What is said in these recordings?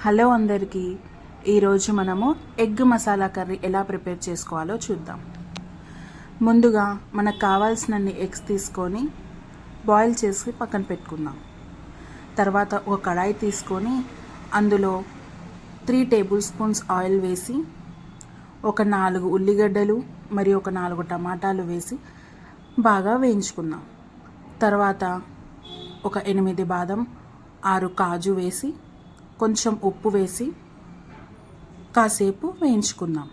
Hello అందరికీ, ఈరోజు మనము ఎగ్ మసాలా కర్రీ ఎలా ప్రిపేర్ చేసుకోవాలో చూద్దాం. ముందుగా మనకు కావాల్సినన్ని ఎగ్స్ తీసుకొని బాయిల్ చేసి పక్కన పెట్టుకుందాం. తర్వాత ఒక కడాయి తీసుకొని అందులో 3 టేబుల్ స్పూన్స్ ఆయిల్ వేసి ఒక 4 ఉల్లిగడ్డలు మరియు ఒక 4 టమాటాలు వేసి బాగా వేయించుకుందాం. తర్వాత ఒక 8 బాదం 6 కాజు వేసి కొంచెం ఉప్పు వేసి కాసేపు వేయించుకుందాం.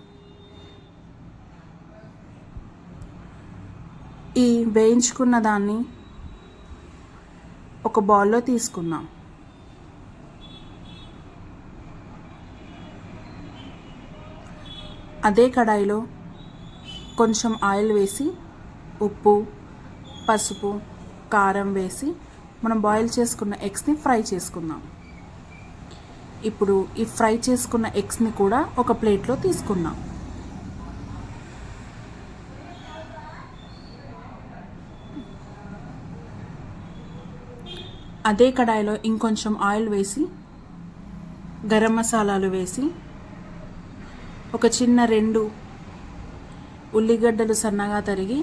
ఈ వేయించుకున్న దాన్ని ఒక బౌల్లో తీసుకుందాం. అదే కడాయిలో కొంచెం ఆయిల్ వేసి ఉప్పు, పసుపు, కారం వేసి మనం బాయిల్ చేసుకున్న ఎగ్స్ని ఫ్రై చేసుకుందాం. ఇప్పుడు ఈ ఫ్రై చేసుకున్న ఎగ్స్ని కూడా ఒక ప్లేట్లో తీసుకుందాం. అదే కడాయిలో ఇంకొంచెం ఆయిల్ వేసి గరం మసాలాలు వేసి ఒక చిన్న 2 ఉల్లిగడ్డలు సన్నగా తరిగి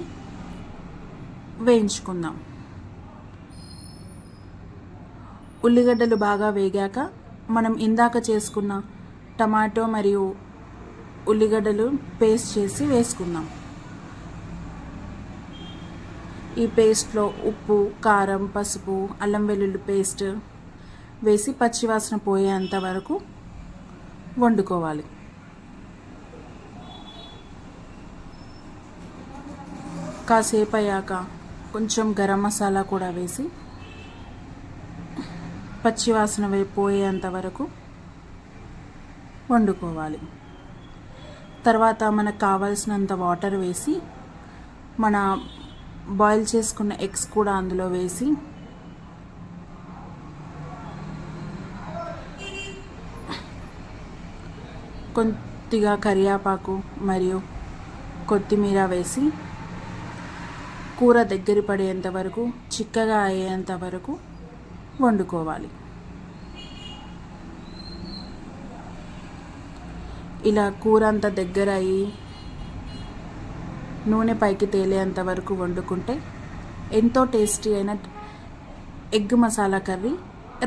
వేయించుకుందాం. ఉల్లిగడ్డలు బాగా వేగాక మనం ఇందాక చేసుకున్న టమాటో మరియు ఉల్లిగడ్డలు పేస్ట్ చేసి వేసుకుందాం. ఈ పేస్ట్లో ఉప్పు, కారం, పసుపు, అల్లం వెల్లుల్లి పేస్ట్ వేసి పచ్చివాసన పోయేంత వరకు వండుకోవాలి. కాసేపు అయ్యాక కొంచెం గరం మసాలా కూడా వేసి పచ్చివాసన పోయేంత వరకు వండుకోవాలి. తర్వాత మనకు కావాల్సినంత వాటర్ వేసి మన బాయిల్ చేసుకున్న ఎగ్స్ కూడా అందులో వేసి కొద్దిగా కరివేపాకు మరియు కొత్తిమీర వేసి కూర దగ్గర పడేంత వరకు, చిక్కగా అయ్యేంత వరకు వండుకోవాలి. ఇలా కూర అంతా దగ్గర అయ్యి నూనె పైకి తేలేంత వరకు వండుకుంటే ఎంతో టేస్టీ అయిన ఎగ్ మసాలా కర్రీ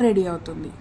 రెడీ అవుతుంది.